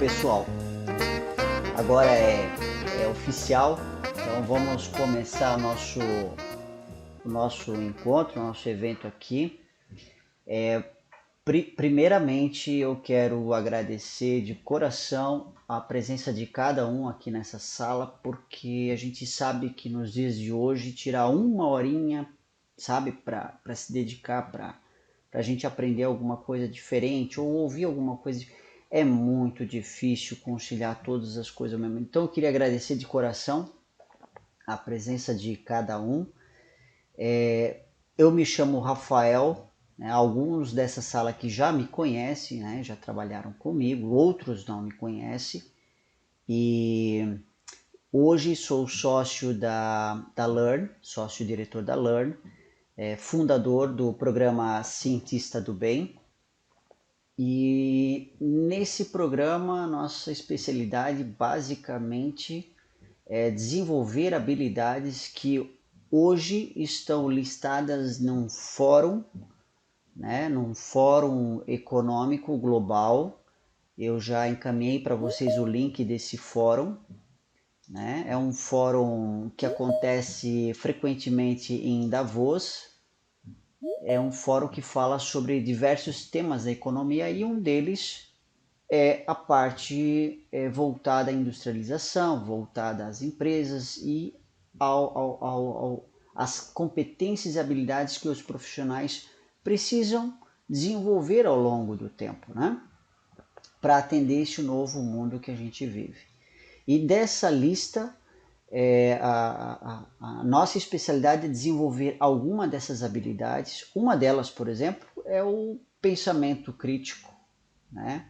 pessoal, agora é oficial, então vamos começar o nosso encontro, o nosso evento aqui. Primeiramente eu quero agradecer de coração a presença de cada um aqui nessa sala, porque a gente sabe que nos dias de hoje tirar uma horinha, sabe, para se dedicar para a gente aprender alguma coisa diferente ou ouvir alguma coisa é muito difícil conciliar todas as coisas ao mesmo tempo. Então eu queria agradecer de coração a presença de cada um. Eu me chamo Rafael, né? Alguns dessa sala aqui já me conhecem, né? Já trabalharam comigo, outros não me conhecem. E hoje sou sócio da Learn, sócio-diretor da Learn, fundador do programa Cientista do Bem. E nesse programa, nossa especialidade basicamente é desenvolver habilidades que hoje estão listadas num fórum, né, num fórum econômico global. Eu já encaminhei para vocês o link desse fórum. Né? É um fórum que acontece frequentemente em Davos. É um fórum que fala sobre diversos temas da economia e um deles é a parte voltada à industrialização, voltada às empresas e às competências e habilidades que os profissionais precisam desenvolver ao longo do tempo, né? Para atender esse novo mundo que a gente vive. E dessa lista, a nossa especialidade é desenvolver alguma dessas habilidades. Uma delas, por exemplo, é o pensamento crítico, né?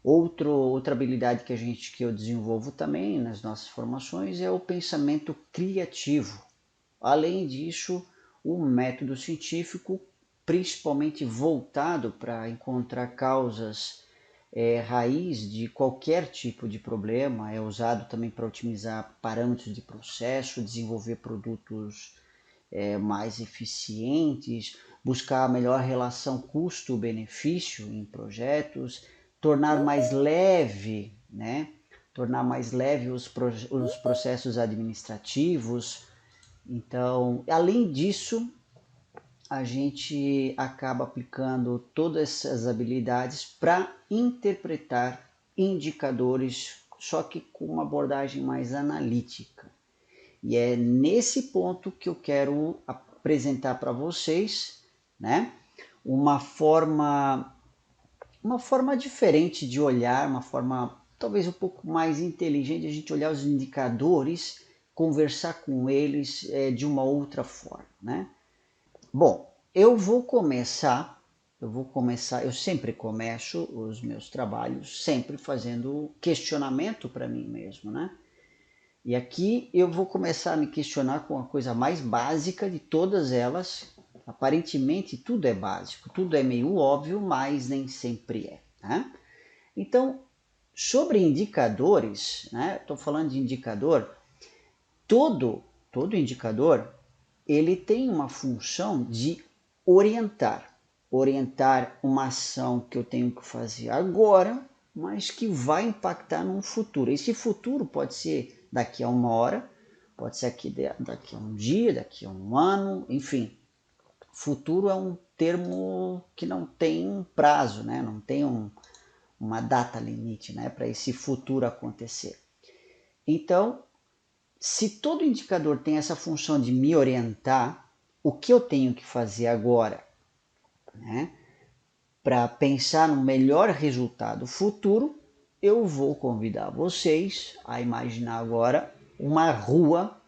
Outra habilidade que eu desenvolvo também nas nossas formações é o pensamento criativo. Além disso, o método científico, principalmente voltado para encontrar causas raiz de qualquer tipo de problema, é usado também para otimizar parâmetros de processo, desenvolver produtos mais eficientes, buscar a melhor relação custo-benefício em projetos, tornar mais leve, né? Tornar mais leve os processos administrativos. Então, além disso, a gente acaba aplicando todas essas habilidades para interpretar indicadores, só que com uma abordagem mais analítica. E é nesse ponto que eu quero apresentar para vocês, né, uma forma diferente de olhar, uma forma talvez um pouco mais inteligente de a gente olhar os indicadores, conversar com eles de uma outra forma, né? Bom, eu sempre começo os meus trabalhos sempre fazendo questionamento para mim mesmo, né? E aqui eu vou começar a me questionar com a coisa mais básica de todas elas. Aparentemente tudo é básico, tudo é meio óbvio, mas nem sempre é. Né? Então, sobre indicadores, né? Estou falando de indicador, todo indicador ele tem uma função de orientar uma ação que eu tenho que fazer agora, mas que vai impactar num futuro. Esse futuro pode ser daqui a uma hora, pode ser daqui a um dia, daqui a um ano, enfim. Futuro é um termo que não tem prazo, né? Não tem uma data limite, né? Para esse futuro acontecer. Então, se todo indicador tem essa função de me orientar, o que eu tenho que fazer agora, né? Para pensar no melhor resultado futuro, eu vou convidar vocês a imaginar agora uma rua,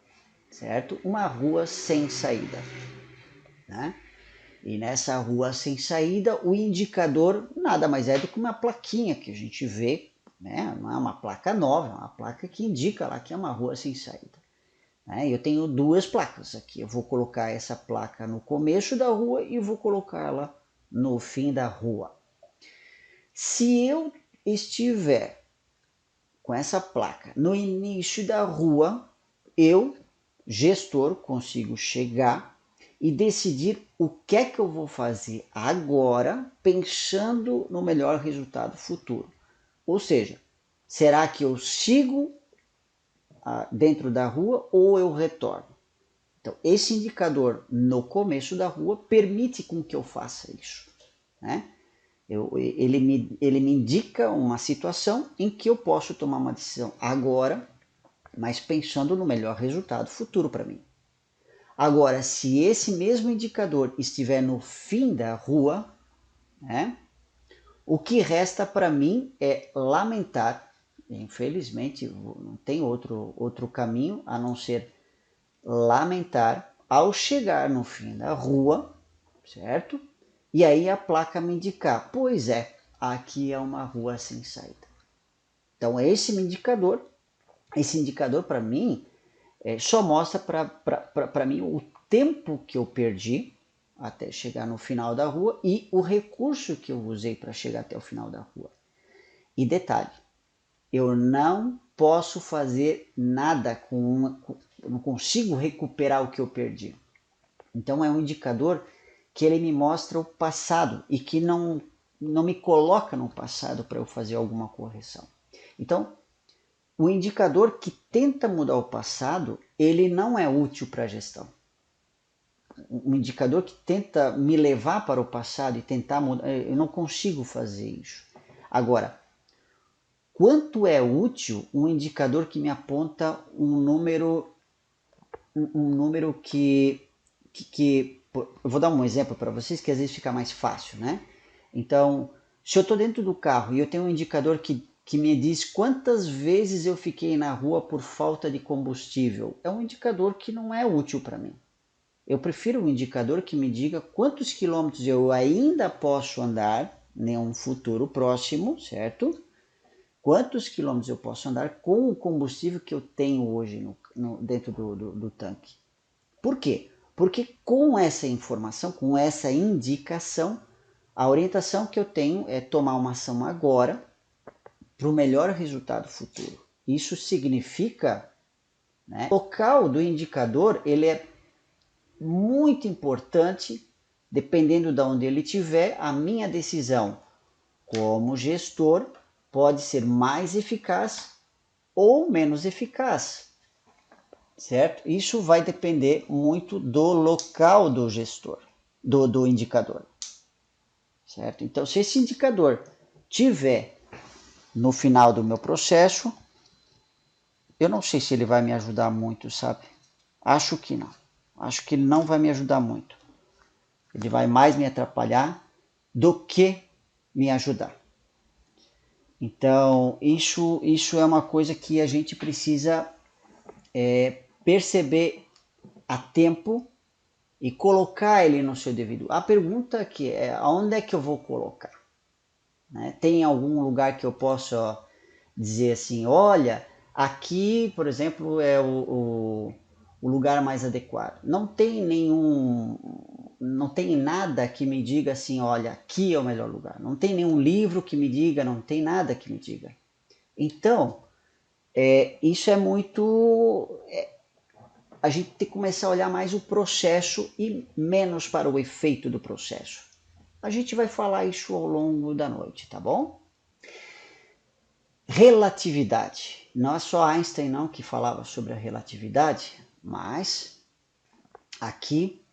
certo? Uma rua sem saída, né? E nessa rua sem saída, o indicador nada mais é do que uma plaquinha que a gente vê, né? Não é uma placa nova, é uma placa que indica lá que é uma rua sem saída. Eu tenho duas placas aqui. Eu vou colocar essa placa no começo da rua e vou colocá-la no fim da rua. Se eu estiver com essa placa no início da rua, eu, gestor, consigo chegar e decidir o que é que eu vou fazer agora, pensando no melhor resultado futuro. Ou seja, Será que eu sigo dentro da rua ou eu retorno? Então, esse indicador no começo da rua permite com que eu faça isso, né? Ele me indica uma situação em que eu posso tomar uma decisão agora, mas pensando no melhor resultado futuro para mim. Agora, se esse mesmo indicador estiver no fim da rua, né, o que resta para mim é lamentar, infelizmente não tem outro caminho a não ser lamentar ao chegar no fim da rua, certo? E aí a placa me indicar, pois é, aqui é uma rua sem saída. Então esse indicador para mim só mostra para mim o tempo que eu perdi até chegar no final da rua e o recurso que eu usei para chegar até o final da rua. E detalhe, eu não posso fazer nada não consigo recuperar o que eu perdi. Então é um indicador que ele me mostra o passado e que não me coloca no passado para eu fazer alguma correção. Então, o indicador que tenta mudar o passado, ele não é útil para a gestão. Um indicador que tenta me levar para o passado e tentar mudar, eu não consigo fazer isso. Agora, quanto é útil um indicador que me aponta um número que eu vou dar um exemplo para vocês que às vezes fica mais fácil, né? Então, se eu estou dentro do carro e eu tenho um indicador que me diz quantas vezes eu fiquei na rua por falta de combustível, é um indicador que não é útil para mim. Eu prefiro um indicador que me diga quantos quilômetros eu ainda posso andar em um futuro próximo, certo? Quantos quilômetros eu posso andar com o combustível que eu tenho hoje dentro do tanque. Por quê? Porque com essa informação, com essa indicação, a orientação que eu tenho é tomar uma ação agora para o melhor resultado futuro. Isso significa, né, o local do indicador ele é muito importante, dependendo de onde ele estiver, a minha decisão como gestor pode ser mais eficaz ou menos eficaz, certo? Isso vai depender muito do local do gestor, do indicador, certo? Então, se esse indicador tiver no final do meu processo, eu não sei se ele vai me ajudar muito, sabe? Acho que não. Acho que ele não vai me ajudar muito. Ele vai mais me atrapalhar do que me ajudar. Então, isso é uma coisa que a gente precisa perceber a tempo e colocar ele no seu devido. A pergunta que é, aonde é que eu vou colocar? Né? Tem algum lugar que eu possa dizer assim, olha, aqui, por exemplo, é o lugar mais adequado. Não tem nada que me diga assim, olha, aqui é o melhor lugar. Não tem nenhum livro que me diga, não tem nada que me diga. Então, isso é muito... a gente tem que começar a olhar mais o processo e menos para o efeito do processo. A gente vai falar isso ao longo da noite, tá bom? Relatividade. Não é só Einstein não que falava sobre a relatividade, mas aqui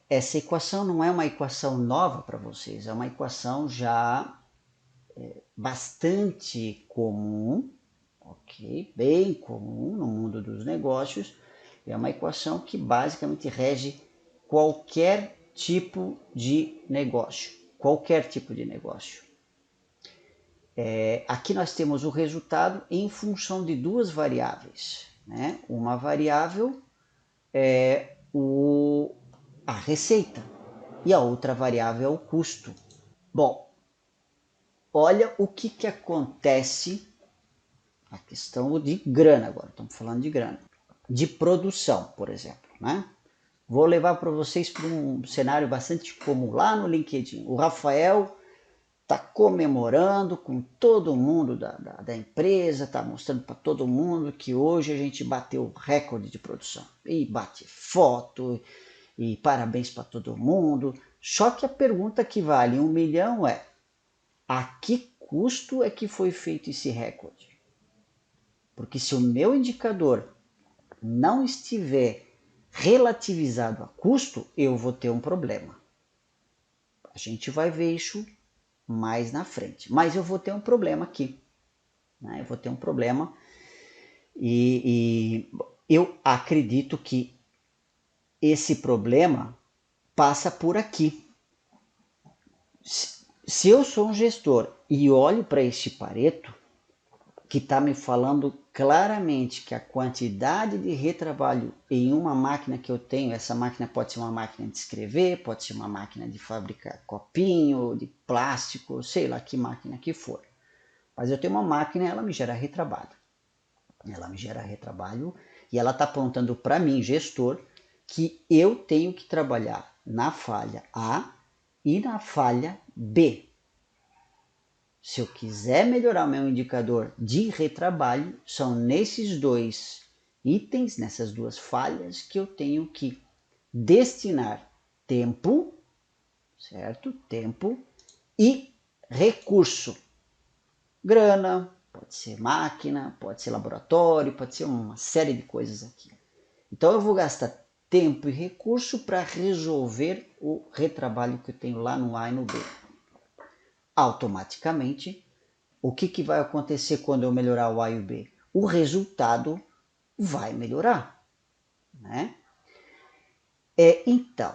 essa equação não é uma equação nova para vocês, é uma equação já bastante comum, ok? Bem comum no mundo dos negócios. É uma equação que basicamente rege qualquer tipo de negócio. Qualquer tipo de negócio. Aqui nós temos o resultado em função de duas variáveis. Né? Uma variável é a receita e a outra variável é o custo. Bom, olha o que acontece, a questão de grana agora, estamos falando de grana. De produção, por exemplo. Né? Vou levar para vocês para um cenário bastante comum lá no LinkedIn. O Rafael está comemorando com todo mundo da empresa, está mostrando para todo mundo que hoje a gente bateu o recorde de produção. E bate foto, e parabéns para todo mundo. Só que a pergunta que vale 1 milhão é: a que custo é que foi feito esse recorde. Porque se o meu indicador não estiver relativizado a custo, eu vou ter um problema. A gente vai ver isso mais na frente. Mas eu vou ter um problema aqui. Né? Eu vou ter um problema e eu acredito que esse problema passa por aqui. Se eu sou um gestor e olho para este Pareto, que está me falando claramente que a quantidade de retrabalho em uma máquina que eu tenho, essa máquina pode ser uma máquina de escrever, pode ser uma máquina de fabricar copinho, de plástico, sei lá que máquina que for. Mas eu tenho uma máquina e ela me gera retrabalho. Ela me gera retrabalho e ela está apontando para mim, gestor, que eu tenho que trabalhar na falha A e na falha B. Se eu quiser melhorar meu indicador de retrabalho, são nesses dois itens, nessas duas falhas, que eu tenho que destinar tempo, certo? Tempo e recurso. Grana, pode ser máquina, pode ser laboratório, pode ser uma série de coisas aqui. Então eu vou gastar tempo e recurso para resolver o retrabalho que eu tenho lá no A e no B. Automaticamente, o que vai acontecer quando eu melhorar o A e o B? O resultado vai melhorar. Né? Então,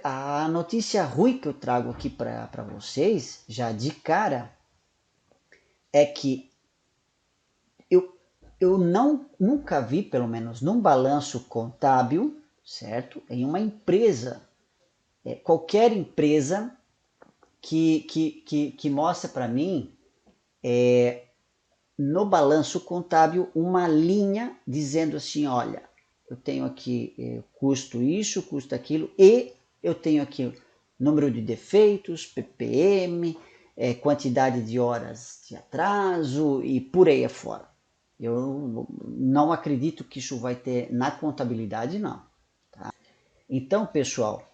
a notícia ruim que eu trago aqui para vocês, já de cara, é que eu nunca vi, pelo menos num balanço contábil, certo? Em uma empresa, qualquer empresa que mostra para mim no balanço contábil uma linha dizendo assim, olha, eu tenho aqui custo isso, custo aquilo, e eu tenho aqui número de defeitos, ppm, quantidade de horas de atraso e por aí afora. Eu não acredito que isso vai ter na contabilidade, não. Tá? Então, pessoal,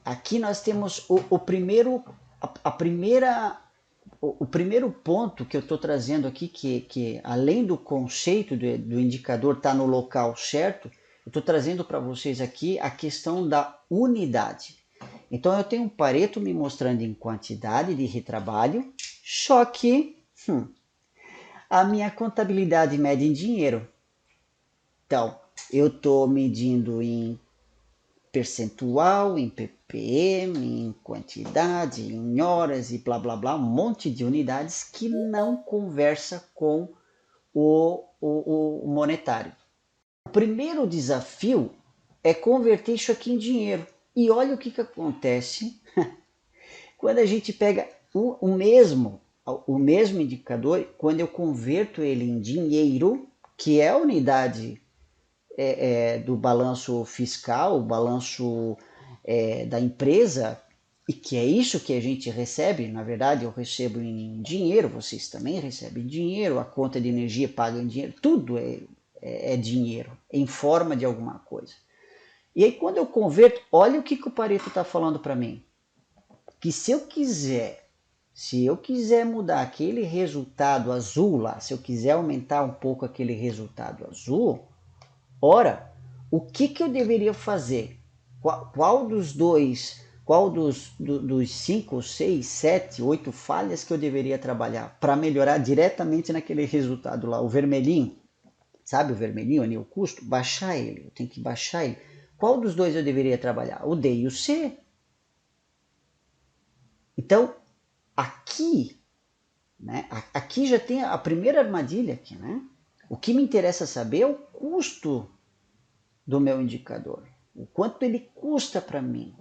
aqui nós temos o primeiro ponto que eu estou trazendo aqui, que além do conceito do indicador estar no local certo, eu estou trazendo para vocês aqui a questão da unidade. Então eu tenho um Pareto me mostrando em quantidade de retrabalho, só que a minha contabilidade mede em dinheiro. Então, eu estou medindo em percentual, em ppm, em quantidade, em horas e blá blá blá, um monte de unidades que não conversa com o monetário. O primeiro desafio é converter isso aqui em dinheiro. E olha o que acontece quando a gente pega o mesmo indicador, quando eu converto ele em dinheiro, que é a unidade do balanço fiscal, o balanço da empresa, e que é isso que a gente recebe, na verdade eu recebo em dinheiro, vocês também recebem dinheiro, a conta de energia paga em dinheiro, tudo é dinheiro, em forma de alguma coisa. E aí quando eu converto, olha o que o Pareto está falando para mim, que se eu quiser mudar aquele resultado azul lá, se eu quiser aumentar um pouco aquele resultado azul, ora, o que eu deveria fazer? Qual dos 5, 6, 7, 8 falhas que eu deveria trabalhar para melhorar diretamente naquele resultado lá? O vermelhinho, sabe o vermelhinho ali, o custo? Baixar ele, eu tenho que baixar ele. Qual dos dois eu deveria trabalhar? O D e o C. Então, aqui, né, aqui já tem a primeira armadilha aqui, né? O que me interessa saber é o custo do meu indicador, o quanto ele custa para mim.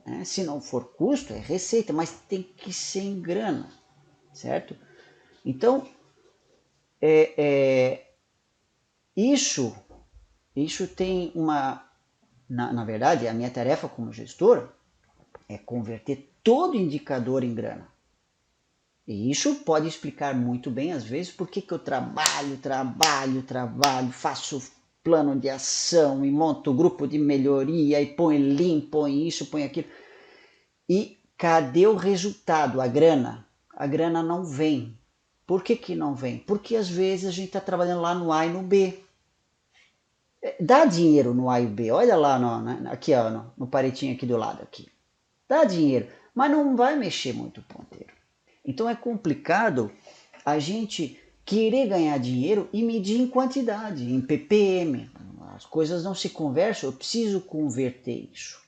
Né? Se não for custo, é receita, mas tem que ser em grana, certo? Então, isso tem uma... Na verdade, a minha tarefa como gestor é converter todo indicador em grana. E isso pode explicar muito bem, às vezes, por que eu trabalho, faço plano de ação e monto grupo de melhoria e põe Lean, põe isso, põe aquilo. E cadê o resultado, a grana? a grana não vem. Por que que não vem? Porque às vezes a gente está trabalhando lá no A e no B. Dá dinheiro no A e B, olha lá aqui ó, no paretinho aqui do lado aqui. Dá dinheiro, mas não vai mexer muito o ponteiro. Então é complicado a gente querer ganhar dinheiro e medir em quantidade, em ppm. As coisas não se conversam, eu preciso converter isso.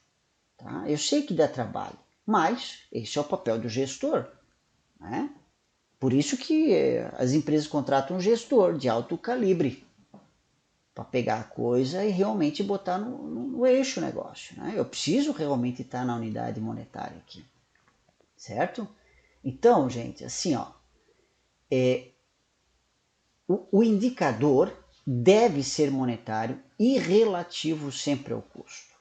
Tá? Eu sei que dá trabalho, mas esse é o papel do gestor. Né? Por isso que as empresas contratam um gestor de alto calibre para pegar a coisa e realmente botar no eixo o negócio. Né? Eu preciso realmente estar na unidade monetária aqui, certo? Então, gente, assim, ó, o indicador deve ser monetário e relativo sempre ao custo.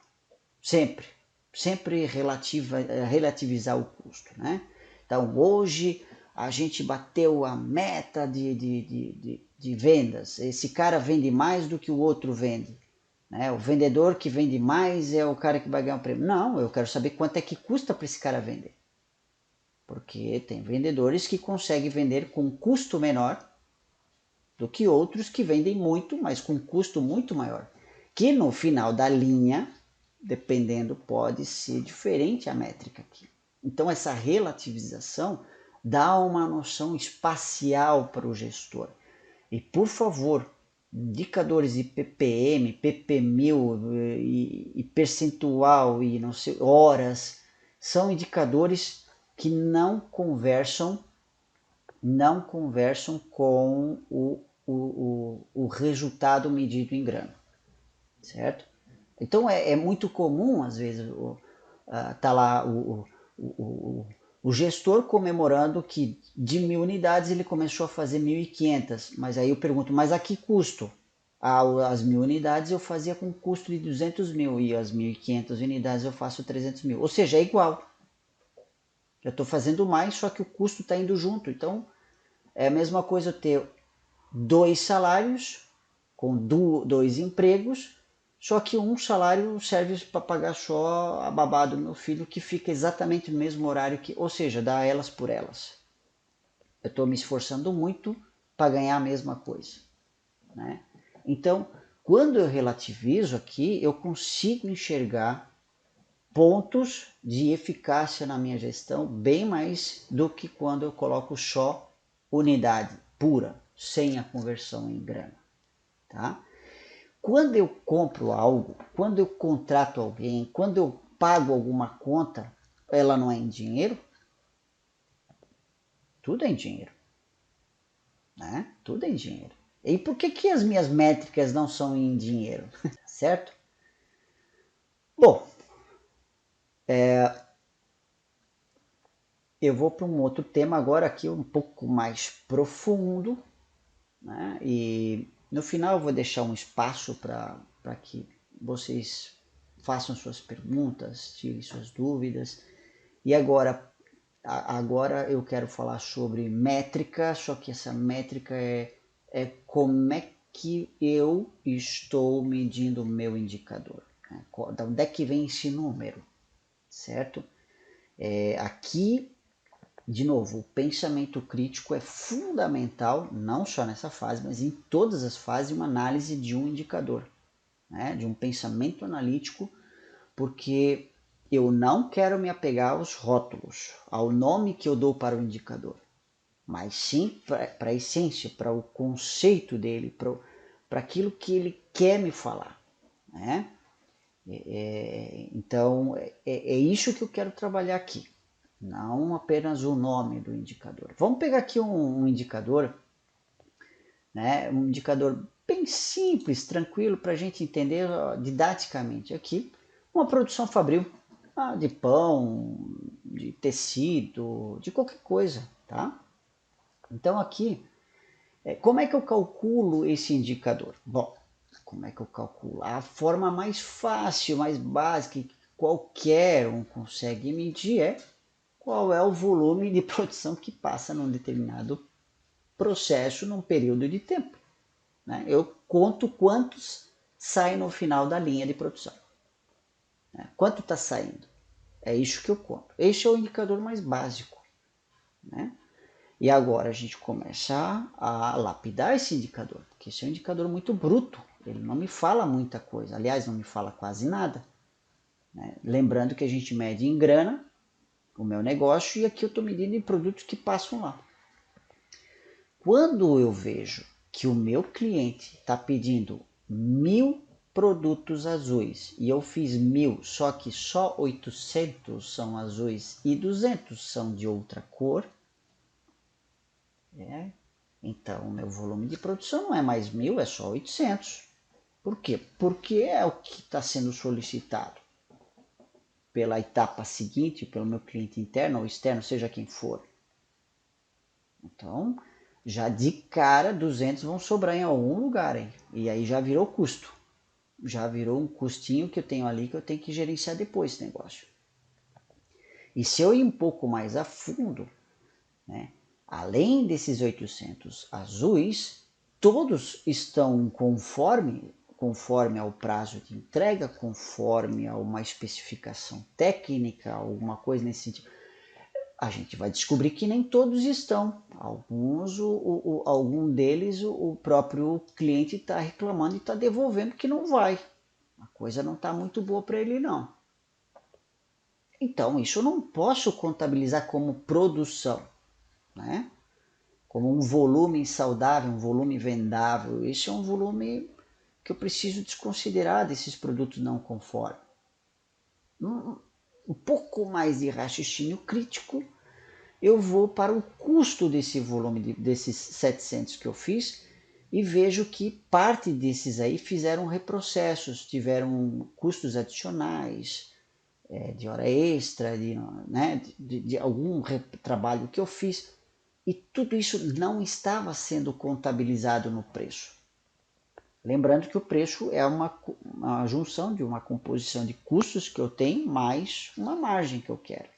Sempre. Sempre relativizar o custo. Né? Então, hoje a gente bateu a meta de vendas. Esse cara vende mais do que o outro vende. Né? O vendedor que vende mais é o cara que vai ganhar o prêmio. Não, eu quero saber quanto é que custa para esse cara vender. Porque tem vendedores que conseguem vender com custo menor do que outros que vendem muito, mas com custo muito maior. Que no final da linha, dependendo, pode ser diferente a métrica aqui. Então essa relativização dá uma noção espacial para o gestor. E por favor, indicadores de ppm, pp1000 e percentual e não sei, horas, são indicadores que não conversam com o resultado medido em grana, certo? Então é muito comum, às vezes, tá lá o gestor comemorando que de 1.000 unidades ele começou a fazer 1.500, mas aí eu pergunto, mas a que custo? As 1.000 unidades eu fazia com custo de 200 mil e as 1.500 unidades eu faço 300 mil, ou seja, é igual. Eu estou fazendo mais, só que o custo está indo junto, então é a mesma coisa eu ter 2 salários com 2 empregos, só que um salário serve para pagar só a babá do meu filho, que fica exatamente no mesmo horário que, ou seja, dá elas por elas. Eu estou me esforçando muito para ganhar a mesma coisa. Né? Então, quando eu relativizo aqui, eu consigo enxergar pontos de eficácia na minha gestão bem mais do que quando eu coloco só unidade pura, sem a conversão em grana. Tá? Quando eu compro algo, quando eu contrato alguém, quando eu pago alguma conta, ela não é em dinheiro? Tudo é em dinheiro. Né? Tudo é em dinheiro. E por que, que as minhas métricas não são em dinheiro? Certo? Bom, eu vou para um outro tema agora aqui um pouco mais profundo, né? E no final eu vou deixar um espaço para que vocês façam suas perguntas, tirem suas dúvidas. E agora eu quero falar sobre métrica, só que essa métrica é como é que eu estou medindo o meu indicador. Né? De onde é que vem esse número, certo? Aqui, de novo, o pensamento crítico é fundamental, não só nessa fase, mas em todas as fases, uma análise de um indicador, né? De um pensamento analítico, porque eu não quero me apegar aos rótulos, ao nome que eu dou para o indicador, mas sim para a essência, para o conceito dele, para aquilo que ele quer me falar. Né? Então, é isso que eu quero trabalhar aqui, não apenas o nome do indicador. Vamos pegar aqui um indicador, né? Um indicador bem simples, tranquilo, para a gente entender didaticamente aqui, uma produção fabril, de pão, de tecido, de qualquer coisa, tá? Então aqui, como é que eu calculo esse indicador? Bom, como é que eu calculo? A forma mais fácil, mais básica, que qualquer um consegue medir é qual é o volume de produção que passa num determinado processo num período de tempo. Né? Eu conto quantos saem no final da linha de produção. Né? Quanto está saindo? É isso que eu conto. Este é o indicador mais básico. Né? E agora a gente começa a lapidar esse indicador, porque esse é um indicador muito bruto, ele não me fala muita coisa, aliás, não me fala quase nada. Né? Lembrando que a gente mede em grana o meu negócio e aqui eu estou medindo em produtos que passam lá. Quando eu vejo que o meu cliente está pedindo 1.000 produtos azuis e eu fiz 1.000, só que só 800 são azuis e 200 são de outra cor, então o meu volume de produção não é mais 1.000, é só 800. Por quê? Porque é o que está sendo solicitado pela etapa seguinte, pelo meu cliente interno ou externo, seja quem for. Então, já de cara, 200 vão sobrar em algum lugar, hein? E aí já virou custo. Já virou um custinho que eu tenho ali que eu tenho que gerenciar depois esse negócio. E se eu ir um pouco mais a fundo, né, além desses 800 azuis, todos estão conforme ao prazo de entrega, conforme a uma especificação técnica, alguma coisa nesse sentido. A gente vai descobrir que nem todos estão. Alguns, algum deles, o próprio cliente está reclamando e está devolvendo que não vai. A coisa não está muito boa para ele, não. Então, isso eu não posso contabilizar como produção, né? Como um volume saudável, um volume vendável. Isso é um volume que eu preciso desconsiderar desses produtos não conformes. Um pouco mais de raciocínio crítico, eu vou para o custo desse volume, desses 700 que eu fiz, e vejo que parte desses aí fizeram reprocessos, tiveram custos adicionais, de hora extra, né, de algum trabalho que eu fiz, e tudo isso não estava sendo contabilizado no preço. Lembrando que o preço é uma junção de uma composição de custos que eu tenho mais uma margem que eu quero.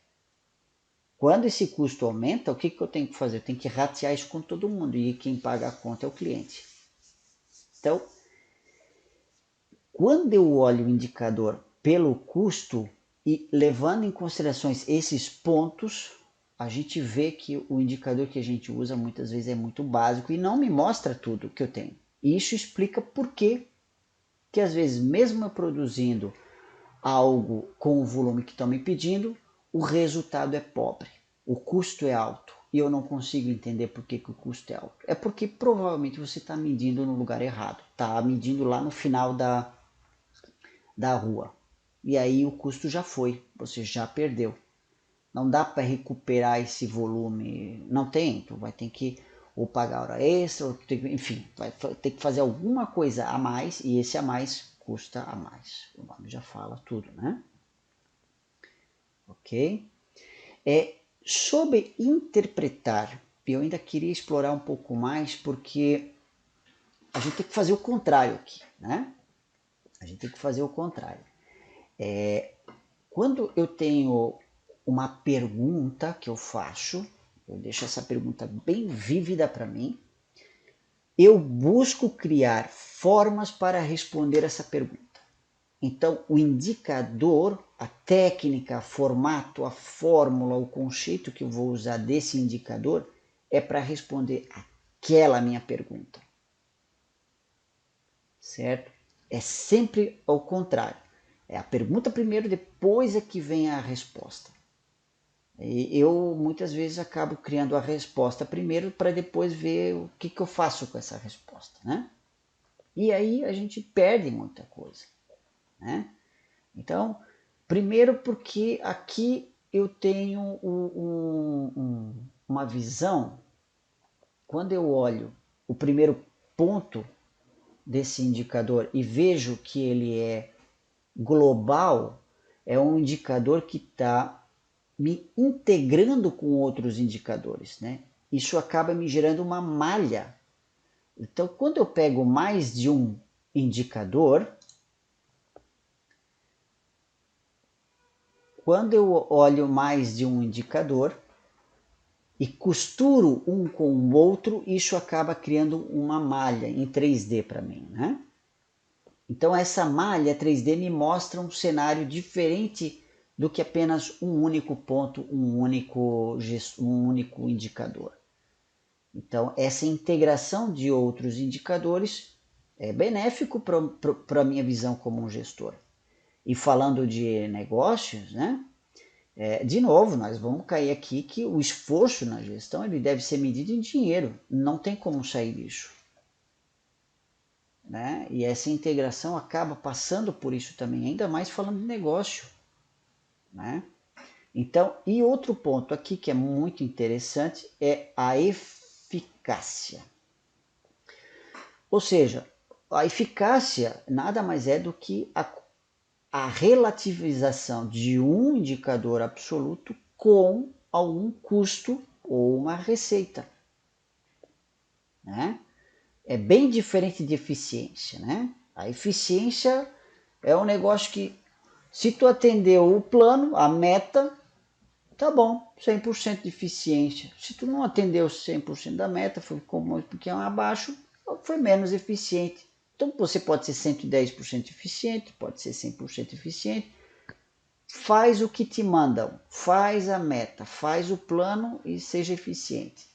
Quando esse custo aumenta, o que eu tenho que fazer? Eu tenho que ratear isso com todo mundo e quem paga a conta é o cliente. Então, quando eu olho o indicador pelo custo e levando em consideração esses pontos, a gente vê que o indicador que a gente usa muitas vezes é muito básico e não me mostra tudo que eu tenho. E isso explica por que às vezes, mesmo eu produzindo algo com o volume que estão me pedindo, o resultado é pobre, o custo é alto e eu não consigo entender por que o custo é alto. É porque provavelmente você está medindo no lugar errado, está medindo lá no final da rua. E aí o custo já foi, você já perdeu. Não dá para recuperar esse volume, não tem, tu vai ter que ou pagar hora extra, ou enfim, vai ter que fazer alguma coisa a mais e esse a mais custa a mais. O nome já fala tudo, né? Ok? Sobre interpretar, eu ainda queria explorar um pouco mais porque a gente tem que fazer o contrário aqui, né? A gente tem que fazer o contrário. Quando eu tenho uma pergunta que eu faço, eu deixo essa pergunta bem vívida para mim, eu busco criar formas para responder essa pergunta. Então, o indicador, a técnica, o formato, a fórmula, o conceito que eu vou usar desse indicador é para responder aquela minha pergunta. Certo? É sempre ao contrário. É a pergunta primeiro, depois é que vem a resposta. E eu muitas vezes acabo criando a resposta primeiro para depois ver o que eu faço com essa resposta, né? E aí a gente perde muita coisa, né? Então, primeiro porque aqui eu tenho uma visão, quando eu olho o primeiro ponto desse indicador e vejo que ele é global, é um indicador que está me integrando com outros indicadores, né? Isso acaba me gerando uma malha. Então, quando eu pego mais de um indicador, quando eu olho mais de um indicador e costuro um com o outro, isso acaba criando uma malha em 3D para mim, né? Então essa malha 3D me mostra um cenário diferente do que apenas um único ponto, um único indicador. Então, essa integração de outros indicadores é benéfico para a minha visão como um gestor. E falando de negócios, né? De novo, nós vamos cair aqui que o esforço na gestão ele deve ser medido em dinheiro. Não tem como sair disso. Né? E essa integração acaba passando por isso também, ainda mais falando de negócio. Né? Então, e outro ponto aqui que é muito interessante é a eficácia. Ou seja, a eficácia nada mais é do que a relativização de um indicador absoluto com algum custo ou uma receita. Né? É bem diferente de eficiência. Né? A eficiência é um negócio que, se tu atendeu o plano, a meta, tá bom, 100% de eficiência. Se tu não atendeu 100% da meta, foi um pouquinho abaixo, foi menos eficiente. Então você pode ser 110% eficiente, pode ser 100% eficiente. Faz o que te mandam, faz a meta, faz o plano e seja eficiente.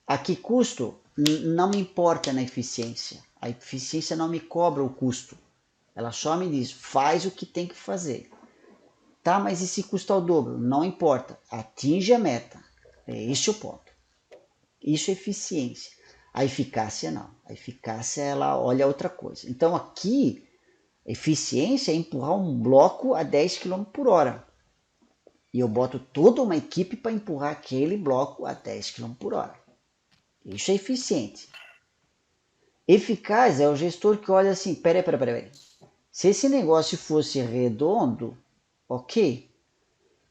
A que custo? Não me importa na eficiência. A eficiência não me cobra o custo. Ela só me diz, faz o que tem que fazer. Tá, mas e se custa o dobro? Não importa. Atinge a meta. É este o ponto. Isso é eficiência. A eficácia não. A eficácia ela olha outra coisa. Então aqui, eficiência é empurrar um bloco a 10 km por hora. E eu boto toda uma equipe para empurrar aquele bloco a 10 km por hora. Isso é eficiente. Eficaz é o gestor que olha assim, peraí. Se esse negócio fosse redondo, ok,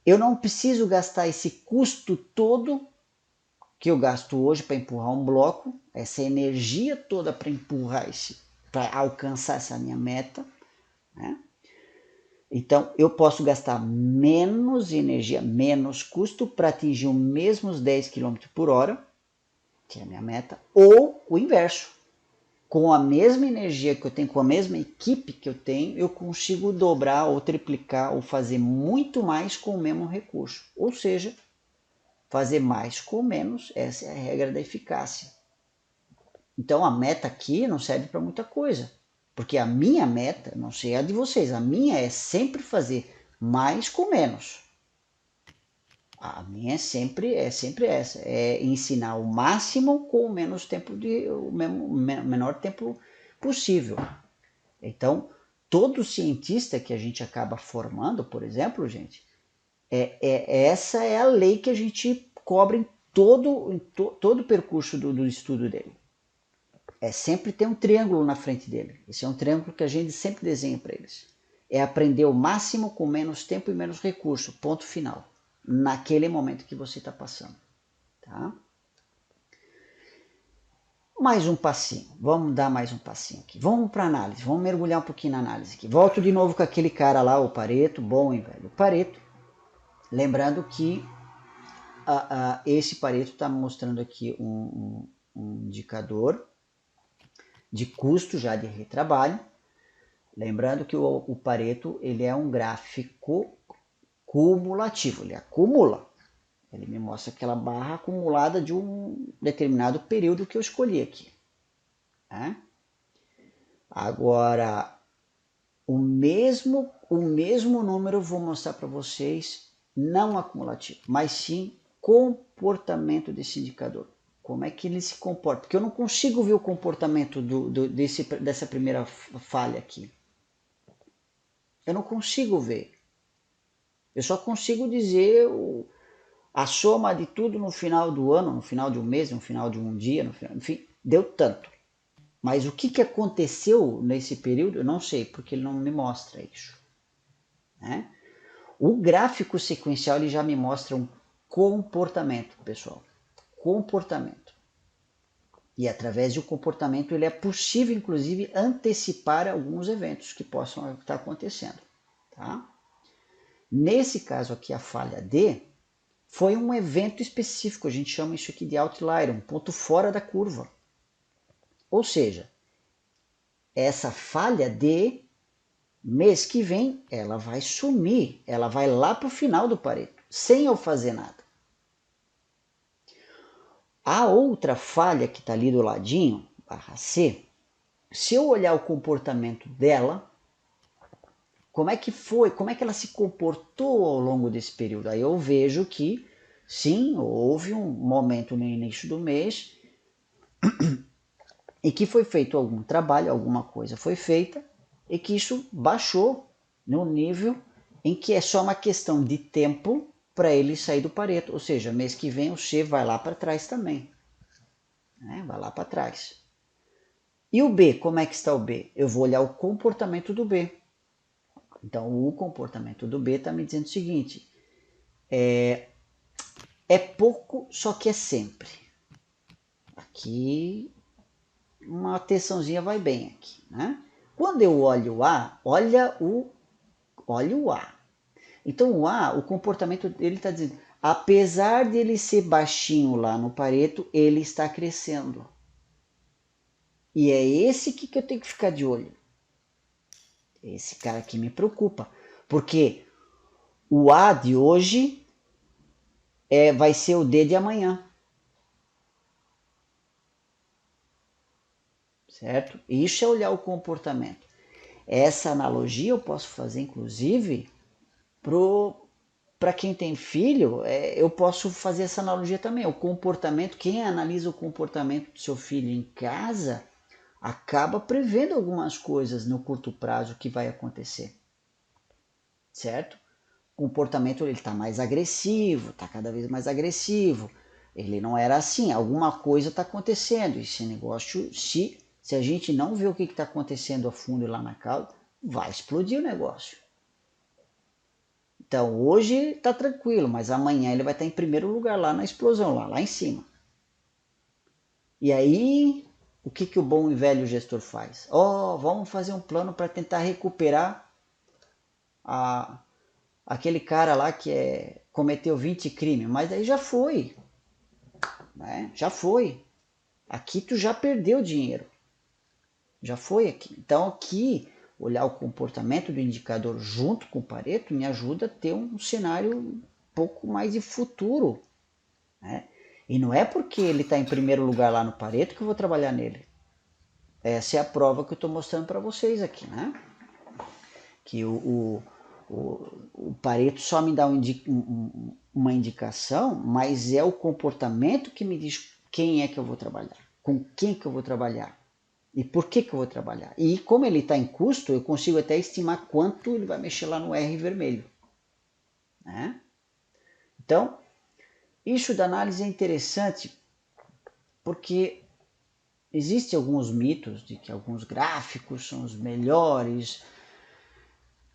eu não preciso gastar esse custo todo que eu gasto hoje para empurrar um bloco, essa energia toda para empurrar para alcançar essa minha meta, né? Então eu posso gastar menos energia, menos custo para atingir os mesmos 10 km por hora, que é a minha meta, ou o inverso. Com a mesma energia que eu tenho, com a mesma equipe que eu tenho, eu consigo dobrar ou triplicar ou fazer muito mais com o mesmo recurso. Ou seja, fazer mais com menos, essa é a regra da eficácia. Então a meta aqui não serve para muita coisa, porque a minha meta, não sei a de vocês, a minha é sempre fazer mais com menos. A minha é sempre essa, é ensinar o máximo com o menos tempo o menor tempo possível. Então, todo cientista que a gente acaba formando, por exemplo, gente, essa é a lei que a gente cobra em todo o percurso do estudo dele. É sempre ter um triângulo na frente dele. Esse é um triângulo que a gente sempre desenha para eles. É aprender o máximo com menos tempo e menos recurso, ponto final. Naquele momento que você está passando. Tá? Mais um passinho, vamos dar mais um passinho aqui. Vamos para análise, vamos mergulhar um pouquinho na análise aqui. Volto de novo com aquele cara lá, o Pareto, bom e velho Pareto. Lembrando que esse Pareto está mostrando aqui um indicador de custo já de retrabalho. Lembrando que o Pareto ele é um gráfico cumulativo, ele acumula. Ele me mostra aquela barra acumulada de um determinado período que eu escolhi aqui. Né? Agora, o mesmo número eu vou mostrar para vocês, não acumulativo, mas sim comportamento desse indicador. Como é que ele se comporta? Porque eu não consigo ver o comportamento dessa primeira falha aqui. Eu não consigo ver. Eu só consigo dizer a soma de tudo no final do ano, no final de um mês, no final de um dia, enfim, deu tanto. Mas o que aconteceu nesse período, eu não sei, porque ele não me mostra isso. Né? O gráfico sequencial ele já me mostra um comportamento, pessoal. Comportamento. E através de um comportamento ele é possível, inclusive, antecipar alguns eventos que possam estar acontecendo. Tá? Nesse caso aqui, a falha D foi um evento específico, a gente chama isso aqui de outlier, um ponto fora da curva. Ou seja, essa falha D, mês que vem, ela vai sumir, ela vai lá para o final do Pareto, sem eu fazer nada. A outra falha que está ali do ladinho, barra C, se eu olhar o comportamento dela, como é que foi, como é que ela se comportou ao longo desse período? Aí eu vejo que, sim, houve um momento no início do mês e que foi feito algum trabalho, alguma coisa foi feita e que isso baixou no nível em que é só uma questão de tempo para ele sair do Pareto. Ou seja, mês que vem o C vai lá para trás também. Né? Vai lá para trás. E o B, como é que está o B? Eu vou olhar o comportamento do B. Então, o comportamento do B está me dizendo o seguinte: é pouco, só que é sempre. Aqui, uma atençãozinha vai bem aqui. Né? Quando eu olho o A, olha o A. Então, o A, o comportamento dele está dizendo, apesar de ele ser baixinho lá no Pareto, ele está crescendo. E é esse que eu tenho que ficar de olho. Esse cara aqui me preocupa. Porque o A de hoje vai ser o D de amanhã. Certo? Isso é olhar o comportamento. Essa analogia eu posso fazer, inclusive, para quem tem filho, eu posso fazer essa analogia também. O comportamento, quem analisa o comportamento do seu filho em casa, acaba prevendo algumas coisas no curto prazo que vai acontecer. Certo? O comportamento ele está mais agressivo, está cada vez mais agressivo. Ele não era assim, alguma coisa está acontecendo. Esse negócio, se a gente não vê o que está acontecendo a fundo lá na causa, vai explodir o negócio. Então hoje está tranquilo, mas amanhã ele vai estar em primeiro lugar lá na explosão, lá em cima. E aí, o que o bom e velho gestor faz? Vamos fazer um plano para tentar recuperar aquele cara lá que cometeu 20 crimes, mas aí já foi, né? Já foi. Aqui tu já perdeu dinheiro, já foi aqui. Então aqui, olhar o comportamento do indicador junto com o Pareto me ajuda a ter um cenário um pouco mais de futuro, né? E não é porque ele está em primeiro lugar lá no Pareto que eu vou trabalhar nele. Essa é a prova que eu estou mostrando para vocês aqui, né? Que o Pareto só me dá uma indicação, mas é o comportamento que me diz quem é que eu vou trabalhar, com quem que eu vou trabalhar e por que eu vou trabalhar. E como ele está em custo, eu consigo até estimar quanto ele vai mexer lá no R vermelho. Né? Então, isso da análise é interessante porque existem alguns mitos de que alguns gráficos são os melhores.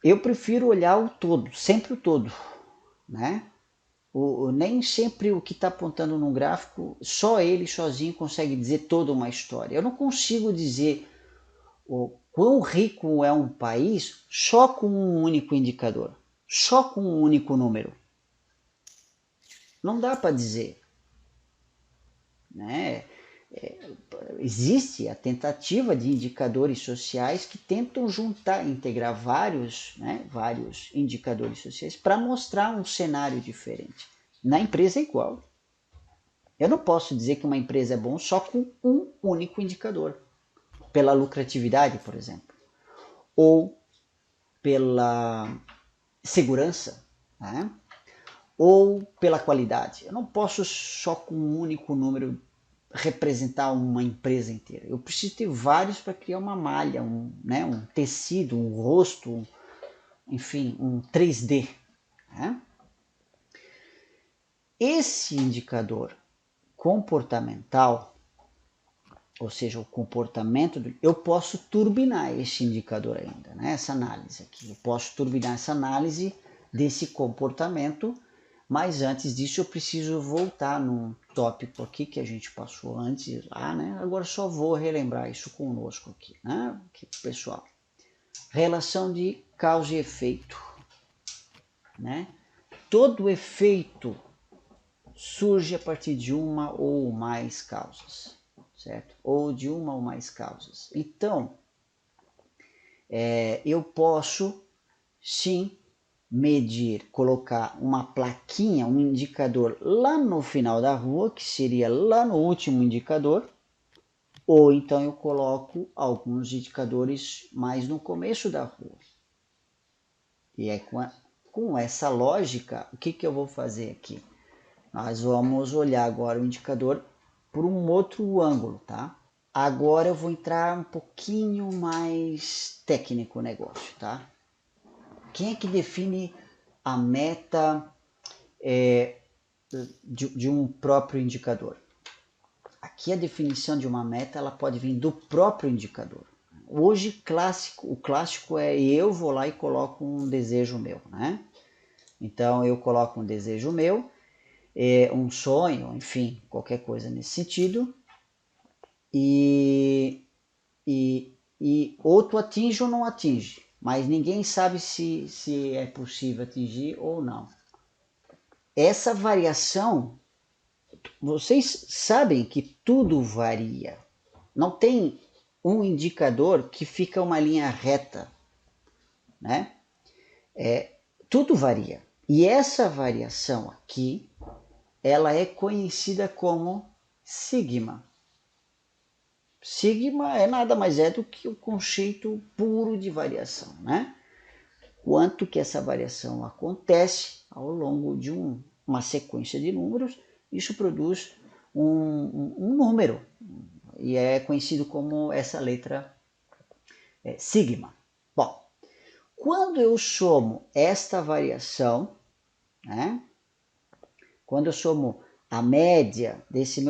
Eu prefiro olhar o todo, sempre o todo, né? Nem sempre o que está apontando no gráfico, só ele sozinho consegue dizer toda uma história. Eu não consigo dizer o quão rico é um país só com um único indicador, só com um único número. Não dá para dizer. Né? Existe a tentativa de indicadores sociais que tentam juntar, integrar vários indicadores sociais para mostrar um cenário diferente. Na empresa é igual. Eu não posso dizer que uma empresa é bom só com um único indicador. Pela lucratividade, por exemplo. Ou pela segurança, né? Ou pela qualidade. Eu não posso só com um único número representar uma empresa inteira. Eu preciso ter vários para criar uma malha, um tecido, um rosto, enfim, um 3D. Né? Esse indicador comportamental, ou seja, o comportamento, eu posso turbinar esse indicador ainda, né? Essa análise aqui. Eu posso turbinar essa análise desse comportamento, mas antes disso eu preciso voltar num tópico aqui que a gente passou antes lá, né? Agora só vou relembrar isso conosco aqui, né? Aqui, pessoal. Relação de causa e efeito, né? Todo efeito surge a partir de uma ou mais causas, certo? Ou de uma ou mais causas. Então, eu posso, sim, medir, colocar uma plaquinha, um indicador lá no final da rua, que seria lá no último indicador, ou então eu coloco alguns indicadores mais no começo da rua. E aí com essa lógica, o que eu vou fazer aqui? Nós vamos olhar agora o indicador por um outro ângulo, tá? Agora eu vou entrar um pouquinho mais técnico no negócio, tá? Quem é que define a meta de um próprio indicador? Aqui a definição de uma meta ela pode vir do próprio indicador. Hoje o clássico é eu vou lá e coloco um desejo meu, né? Então eu coloco um desejo meu, um sonho, enfim, qualquer coisa nesse sentido, e ou tu atinge ou não atinge, mas ninguém sabe se é possível atingir ou não. Essa variação, vocês sabem que tudo varia. Não tem um indicador que fica uma linha reta, né? Tudo varia. E essa variação aqui, ela é conhecida como sigma. Sigma é nada mais é do que o conceito puro de variação, né? Quanto que essa variação acontece ao longo de uma sequência de números, isso produz um número, e é conhecido como essa letra sigma. Bom, quando eu somo esta variação, né, quando eu somo a média desse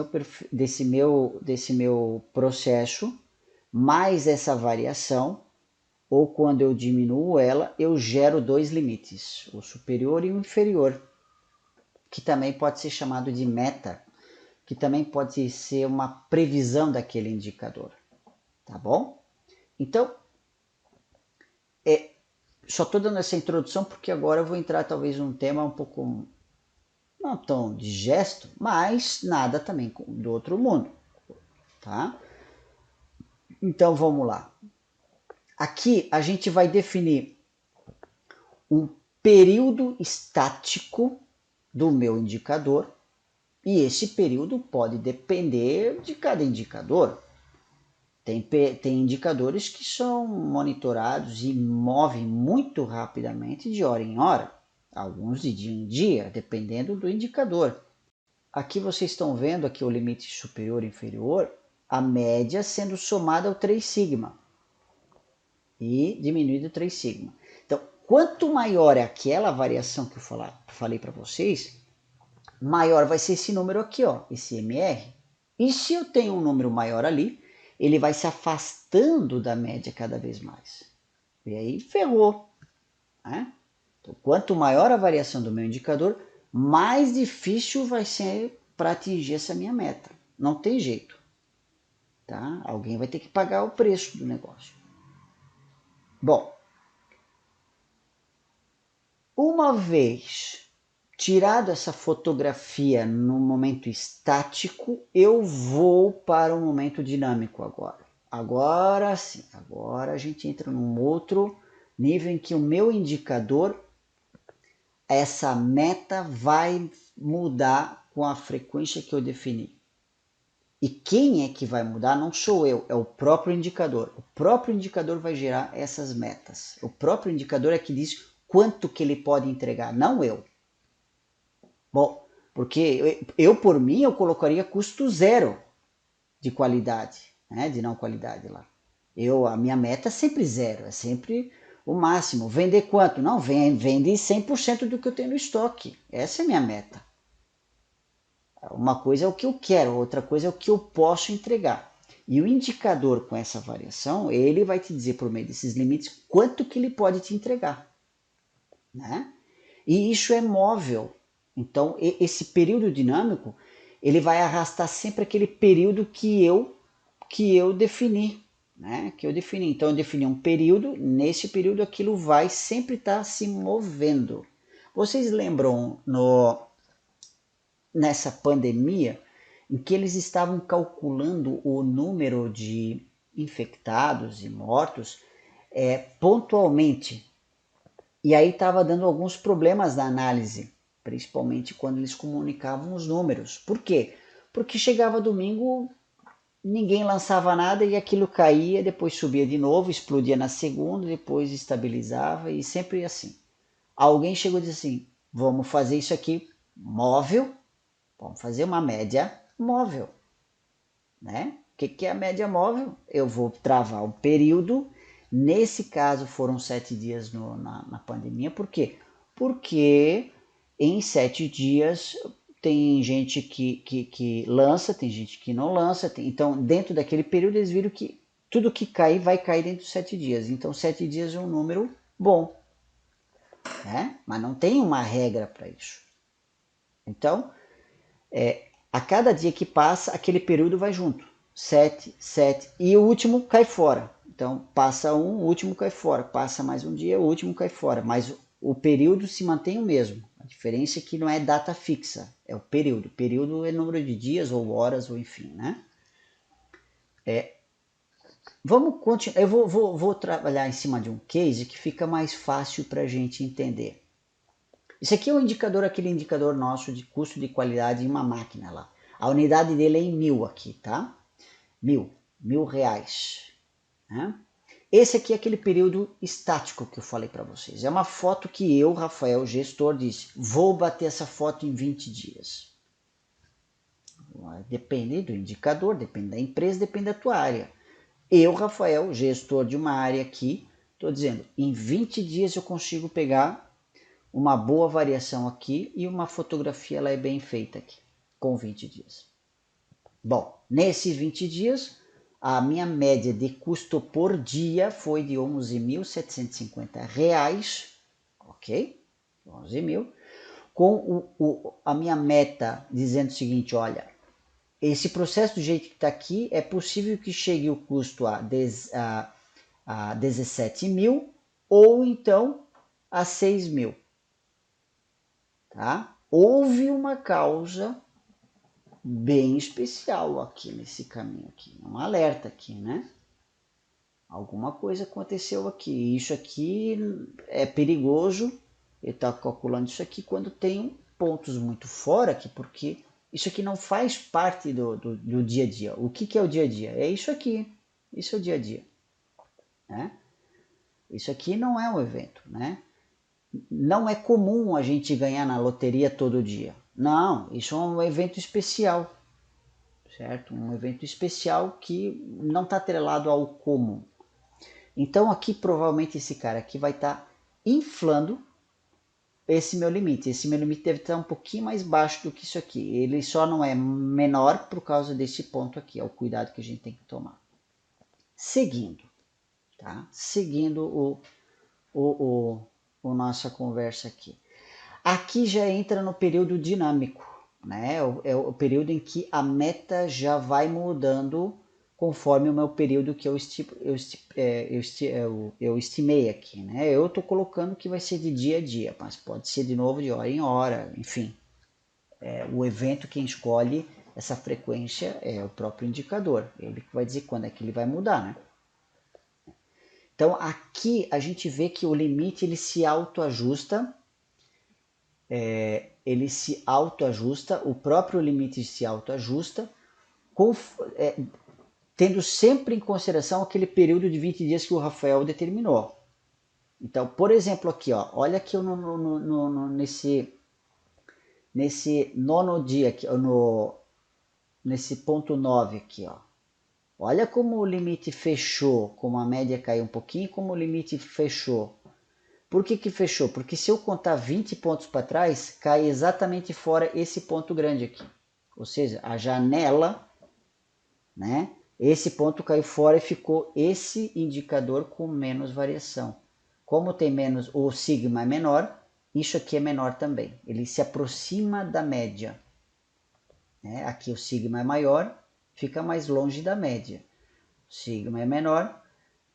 meu processo, mais essa variação, ou quando eu diminuo ela, eu gero dois limites, o superior e o inferior, que também pode ser chamado de meta, que também pode ser uma previsão daquele indicador, tá bom? Então, só estou dando essa introdução porque agora eu vou entrar talvez num tema um pouco não tão de gesto, mas nada também do outro mundo, tá? Então vamos lá. Aqui a gente vai definir um período estático do meu indicador e esse período pode depender de cada indicador. Tem indicadores que são monitorados e movem muito rapidamente de hora em hora, alguns de dia em dia, dependendo do indicador. Aqui vocês estão vendo aqui o limite superior e inferior, a média sendo somada ao 3 sigma e diminuído 3 sigma. Então, quanto maior é aquela variação que eu falei para vocês, maior vai ser esse número aqui, ó, esse MR. E se eu tenho um número maior ali, ele vai se afastando da média cada vez mais. E aí ferrou. Né? Então, quanto maior a variação do meu indicador, mais difícil vai ser para atingir essa minha meta. Não tem jeito. Tá? Alguém vai ter que pagar o preço do negócio. Bom, uma vez tirado essa fotografia no momento estático, eu vou para o momento dinâmico agora. Agora sim, agora a gente entra num outro nível em que o meu indicador, essa meta vai mudar com a frequência que eu defini. E quem é que vai mudar não sou eu, é o próprio indicador. O próprio indicador vai gerar essas metas. O próprio indicador é que diz quanto que ele pode entregar, não eu. Bom, porque eu por mim, eu colocaria custo zero de qualidade, né, de não qualidade lá. A minha meta é sempre zero, é sempre o máximo. Vender quanto? Não, vende 100% do que eu tenho no estoque. Essa é a minha meta. Uma coisa é o que eu quero, outra coisa é o que eu posso entregar. E o indicador com essa variação, ele vai te dizer por meio desses limites quanto que ele pode te entregar. Né? E isso é móvel. Então, esse período dinâmico, ele vai arrastar sempre aquele período que eu defini. Né? Que eu defini. Então, eu defini um período, nesse período aquilo vai sempre estar se movendo. Vocês lembram nessa pandemia em que eles estavam calculando o número de infectados e mortos pontualmente. E aí estava dando alguns problemas na análise, principalmente quando eles comunicavam os números. Por quê? Porque chegava domingo, ninguém lançava nada e aquilo caía, depois subia de novo, explodia na segunda, depois estabilizava e sempre assim. Alguém chegou e disse assim: vamos fazer isso aqui móvel, vamos fazer uma média móvel, né? O que é a média móvel? Eu vou travar um período. Nesse caso foram 7 dias na pandemia. Por quê? Porque em 7 dias tem gente que lança, tem gente que não lança. Então, dentro daquele período, eles viram que tudo que cair vai cair dentro dos 7 dias. Então, 7 dias é um número bom, né? Mas não tem uma regra para isso. Então, a cada dia que passa, aquele período vai junto. 7, 7, e o último cai fora. Então, passa um, o último cai fora. Passa mais um dia, o último cai fora. Mas o período se mantém o mesmo. A diferença é que não é data fixa, é o período. Período é número de dias ou horas, ou enfim, né? Vamos continuar. Eu vou trabalhar em cima de um case que fica mais fácil para a gente entender. Isso aqui é um indicador, aquele indicador nosso de custo de qualidade em uma máquina lá. A unidade dele é em 1.000 aqui, tá? 1.000 reais. Né? Esse aqui é aquele período estático que eu falei para vocês. É uma foto que eu, Rafael, gestor, disse: vou bater essa foto em 20 dias. Depende do indicador, depende da empresa, depende da tua área. Eu, Rafael, gestor de uma área aqui, estou dizendo, em 20 dias eu consigo pegar uma boa variação aqui e uma fotografia ela é bem feita aqui, com 20 dias. Bom, nesses 20 dias, a minha média de custo por dia foi de R$ 11.750, ok? 11 mil. Com a minha meta dizendo o seguinte, olha, esse processo do jeito que está aqui, é possível que chegue o custo a 17 mil ou então a 6 mil. Tá? Houve uma causa bem especial aqui nesse caminho aqui, um alerta aqui, né? Alguma coisa aconteceu aqui. Isso aqui é perigoso. Ele está calculando isso aqui quando tem pontos muito fora aqui, porque isso aqui não faz parte do dia a dia. O que é o dia a dia? É isso aqui. Isso é o dia a dia. Né? Isso aqui não é um evento, né? Não é comum a gente ganhar na loteria todo dia. Não, isso é um evento especial, certo? Um evento especial que não está atrelado ao comum. Então aqui provavelmente esse cara aqui vai estar inflando esse meu limite. Esse meu limite deve estar um pouquinho mais baixo do que isso aqui. Ele só não é menor por causa desse ponto aqui. É o cuidado que a gente tem que tomar. Seguindo, tá? Seguindo o nossa conversa aqui. Aqui já entra no período dinâmico, né? É o período em que a meta já vai mudando conforme o meu período que eu estimei aqui, né? Eu estou colocando que vai ser de dia a dia, mas pode ser de novo de hora em hora, enfim. O evento quem escolhe essa frequência é o próprio indicador, ele que vai dizer quando é que ele vai mudar, né? Então aqui a gente vê que o limite ele se autoajusta, o próprio limite se autoajusta, tendo sempre em consideração aquele período de 20 dias que o Rafael determinou. Então, por exemplo, aqui, ó, olha aqui nesse nono dia, aqui, nesse ponto 9 aqui, ó. Olha como o limite fechou, como a média caiu um pouquinho, como o limite fechou. Por que fechou? Porque se eu contar 20 pontos para trás, cai exatamente fora esse ponto grande aqui. Ou seja, a janela, né? Esse ponto caiu fora e ficou esse indicador com menos variação. Como tem menos, o sigma é menor, isso aqui é menor também. Ele se aproxima da média. Né? Aqui o sigma é maior, fica mais longe da média. O sigma é menor,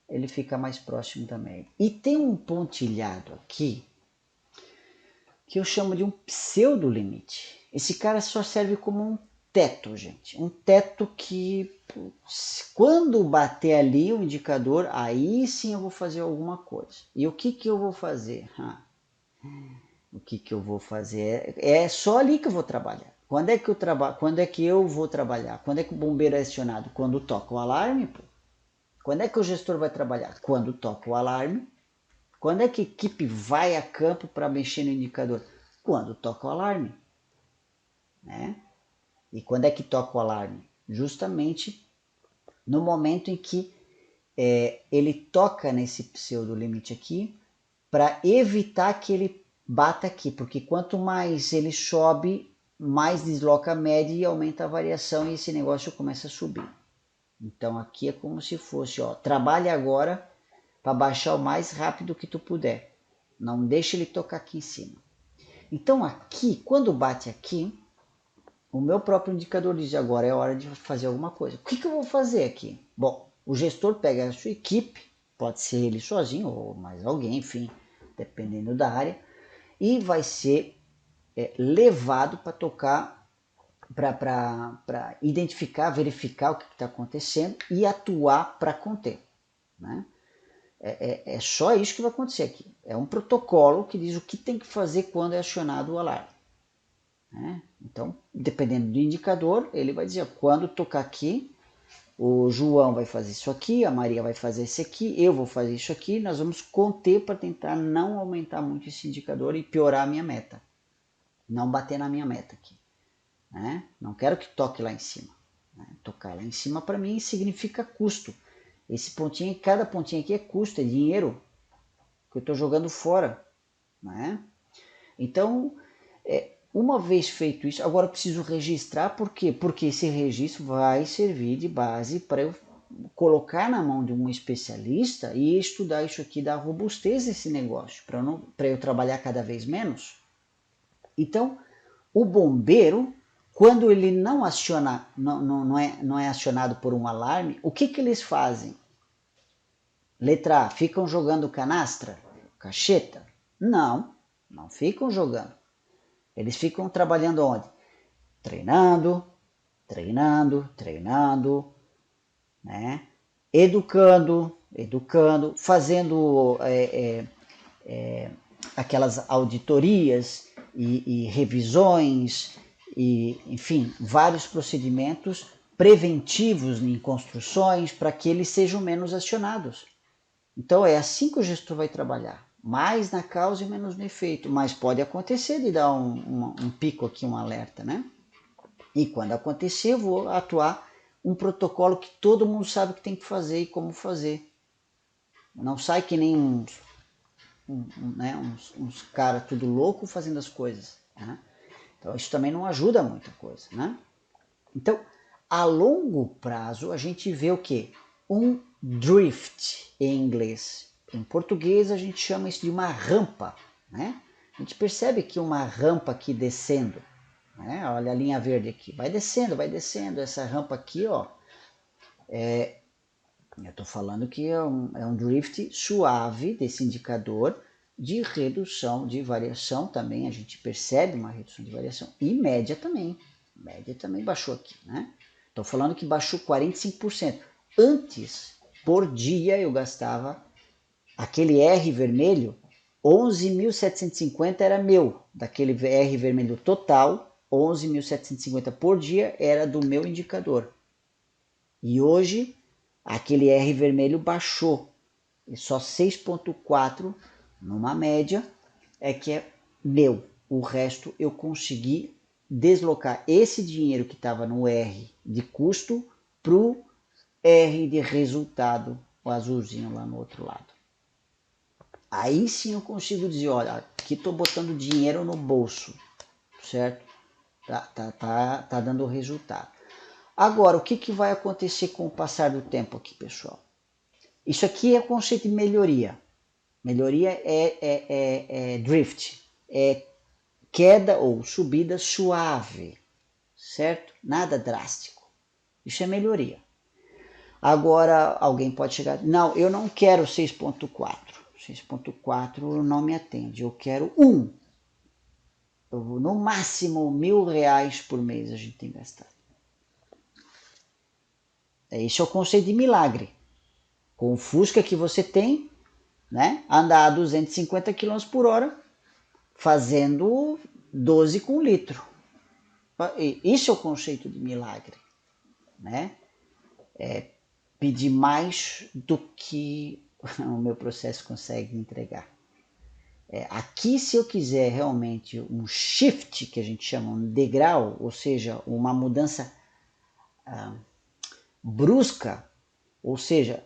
ele fica mais próximo da média. E tem um pontilhado aqui que eu chamo de um pseudo-limite. Esse cara só serve como teto, gente. Um teto que, quando bater ali o indicador, aí sim eu vou fazer alguma coisa. E o que eu vou fazer? O que eu vou fazer? É só ali que eu vou trabalhar. Quando é que eu trabalho? Quando é que eu vou trabalhar? Quando é que o bombeiro é acionado? Quando toca o alarme, pô. Quando é que o gestor vai trabalhar? Quando toca o alarme. Quando é que a equipe vai a campo para mexer no indicador? Quando toca o alarme, né? E quando é que toca o alarme? Justamente no momento em que ele toca nesse pseudo limite aqui, para evitar que ele bata aqui, porque quanto mais ele sobe, mais desloca a média e aumenta a variação e esse negócio começa a subir. Então aqui é como se fosse, ó, trabalhe agora para baixar o mais rápido que tu puder. Não deixe ele tocar aqui em cima. Então aqui, quando bate aqui, o meu próprio indicador diz agora é hora de fazer alguma coisa. O que eu vou fazer aqui? Bom, o gestor pega a sua equipe, pode ser ele sozinho ou mais alguém, enfim, dependendo da área, e vai ser levado para tocar, para identificar, verificar o que está acontecendo e atuar para conter. Né? É só isso que vai acontecer aqui. É um protocolo que diz o que tem que fazer quando é acionado o alarme. Né? Então, dependendo do indicador, ele vai dizer, quando tocar aqui, o João vai fazer isso aqui, a Maria vai fazer isso aqui, eu vou fazer isso aqui, nós vamos conter para tentar não aumentar muito esse indicador e piorar a minha meta. Não bater na minha meta aqui. Né? Não quero que toque lá em cima. Né? Tocar lá em cima para mim significa custo. Esse pontinho, cada pontinho aqui é custo, é dinheiro que eu estou jogando fora. Né? Então, uma vez feito isso, agora eu preciso registrar, por quê? Porque esse registro vai servir de base para eu colocar na mão de um especialista e estudar isso aqui, da robustez desse negócio, para eu trabalhar cada vez menos. Então, o bombeiro, quando ele não aciona, não é acionado por um alarme, o que eles fazem? Letra A, ficam jogando canastra? Cacheta? Não, não ficam jogando. Eles ficam trabalhando onde? Treinando, treinando, treinando, né? Educando, fazendo aquelas auditorias e revisões, e, enfim, vários procedimentos preventivos em construções para que eles sejam menos acionados. Então é assim que o gestor vai trabalhar, mais na causa e menos no efeito, mas pode acontecer de dar um pico aqui, um alerta, né? E quando acontecer, eu vou atuar um protocolo que todo mundo sabe o que tem que fazer e como fazer. Não sai que nem uns caras tudo louco fazendo as coisas. Né? Então isso também não ajuda muita coisa. Né? Então, a longo prazo, a gente vê o quê? Um drift em inglês. Em português, a gente chama isso de uma rampa. Né? A gente percebe que uma rampa aqui descendo, né? Olha a linha verde aqui, vai descendo, essa rampa aqui, ó, eu estou falando que é um drift suave desse indicador de redução de variação também, a gente percebe uma redução de variação, e média também baixou aqui, né? Estou falando que baixou 45%. Antes, por dia, eu gastava aquele R vermelho, 11.750 era meu, daquele R vermelho total, 11.750 por dia era do meu indicador. E hoje, aquele R vermelho baixou, e só 6,4 numa média é que é meu. O resto eu consegui deslocar esse dinheiro que estava no R de custo para o R de resultado, o azulzinho lá no outro lado. Aí sim eu consigo dizer, olha, aqui estou botando dinheiro no bolso, certo? Tá dando resultado. Agora, o que vai acontecer com o passar do tempo aqui, pessoal? Isso aqui é o conceito de melhoria. Melhoria é drift, é queda ou subida suave, certo? Nada drástico. Isso é melhoria. Agora, alguém pode chegar, não, eu não quero 6.4. 6.4 não me atende, eu quero 1. No máximo R$1.000 por mês a gente tem gastado. Esse é o conceito de milagre. Com o Fusca que você tem, né, andar a 250 km por hora, fazendo 12 com litro. Isso é o conceito de milagre, né? É pedir mais do que o meu processo consegue entregar. Aqui, se eu quiser realmente um shift, que a gente chama um degrau, ou seja, uma mudança brusca, ou seja,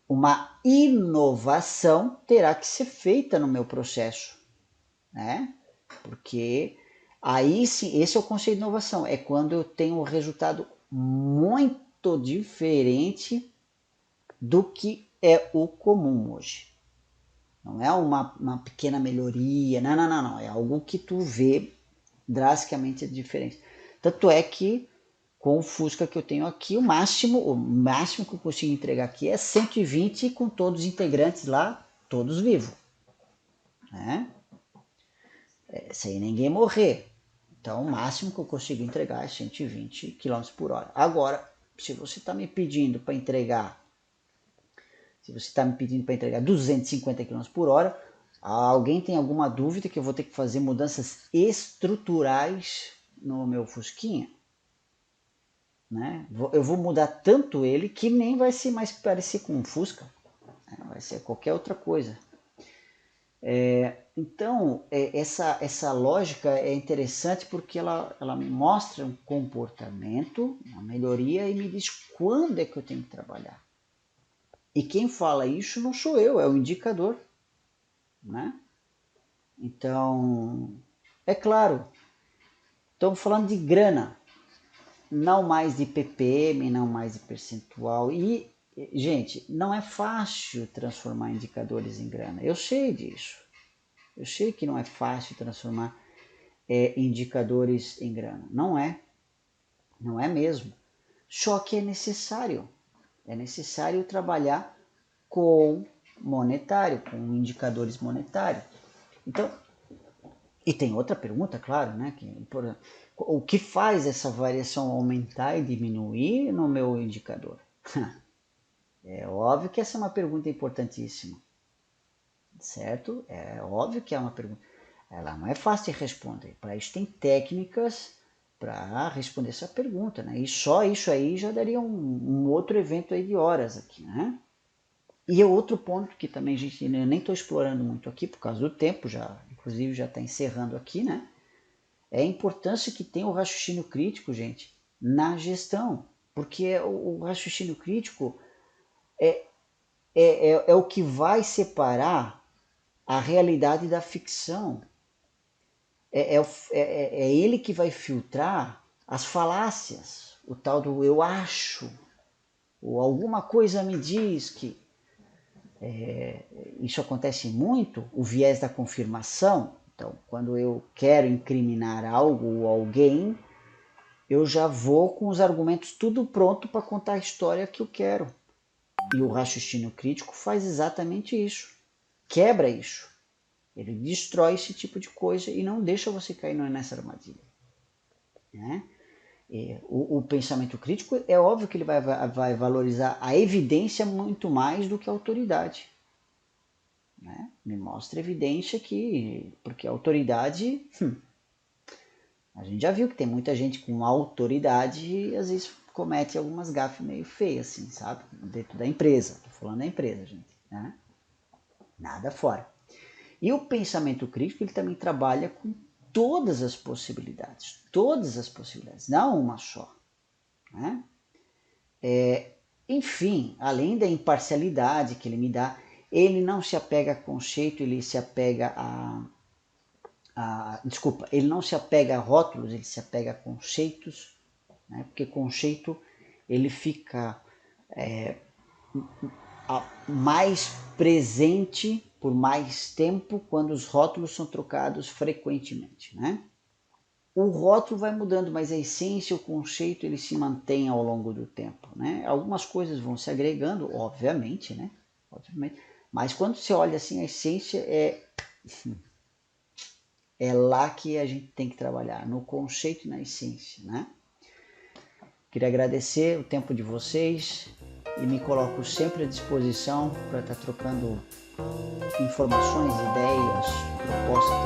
uma inovação, terá que ser feita no meu processo, né? Porque aí sim, esse é o conceito de inovação, é quando eu tenho um resultado muito diferente do que é o comum hoje. Não é uma pequena melhoria, não. É algo que tu vê drasticamente diferente. Tanto é que com o Fusca que eu tenho aqui, o máximo que eu consigo entregar aqui é 120 com todos os integrantes lá, todos vivos. Né? Sem ninguém morrer. Então, o máximo que eu consigo entregar é 120 km por hora. Agora, se você está me pedindo para entregar 250 km por hora, alguém tem alguma dúvida que eu vou ter que fazer mudanças estruturais no meu Fusquinha? Né? Eu vou mudar tanto ele que nem vai ser mais parecer com um Fusca, né? Vai ser qualquer outra coisa. Então, essa lógica é interessante porque ela me mostra um comportamento, uma melhoria e me diz quando é que eu tenho que trabalhar. E quem fala isso não sou eu, é o indicador. Né? Então, é claro, estamos falando de grana, não mais de ppm, não mais de percentual. E, gente, não é fácil transformar indicadores em grana. Eu sei disso. Eu sei que não é fácil transformar indicadores em grana. Não é. Não é mesmo. Só que é necessário. É necessário trabalhar com monetário, com indicadores monetários. Então, e tem outra pergunta, claro, né? O que faz essa variação aumentar e diminuir no meu indicador? É óbvio que essa é uma pergunta importantíssima, certo? É óbvio que é uma pergunta. Ela não é fácil de responder. Para isso tem técnicas para responder essa pergunta, né? E só isso aí já daria um outro evento aí de horas aqui, né? E é outro ponto que também a gente nem estou explorando muito aqui por causa do tempo, já, inclusive já está encerrando aqui, né? É a importância que tem o raciocínio crítico, gente, na gestão. Porque o raciocínio crítico é o que vai separar a realidade da ficção. É ele que vai filtrar as falácias, o tal do eu acho, ou alguma coisa me diz que. Isso acontece muito, o viés da confirmação. Então, quando eu quero incriminar algo ou alguém, eu já vou com os argumentos tudo pronto para contar a história que eu quero. E o raciocínio crítico faz exatamente isso. Quebra isso. Ele destrói esse tipo de coisa e não deixa você cair nessa armadilha. Né? O pensamento crítico é óbvio que ele vai valorizar a evidência muito mais do que a autoridade. Né? Me mostra evidência que... Porque a autoridade... A gente já viu que tem muita gente com autoridade e às vezes comete algumas gafes meio feias, assim, sabe? Dentro da empresa. Tô falando da empresa, gente. Né? Nada fora. E o pensamento crítico, ele também trabalha com todas as possibilidades. Todas as possibilidades, não uma só. Né? Enfim, além da imparcialidade que ele me dá, ele não se apega a conceito, ele se apega desculpa, ele não se apega a rótulos, ele se apega a conceitos, né? Porque conceito ele fica mais presente por mais tempo quando os rótulos são trocados frequentemente, né? O rótulo vai mudando, mas a essência, o conceito, ele se mantém ao longo do tempo, né? Algumas coisas vão se agregando, obviamente, né? Obviamente. Mas quando você olha assim, a essência é lá que a gente tem que trabalhar, no conceito e na essência, né? Queria agradecer o tempo de vocês e me coloco sempre à disposição para estar trocando informações, ideias, propostas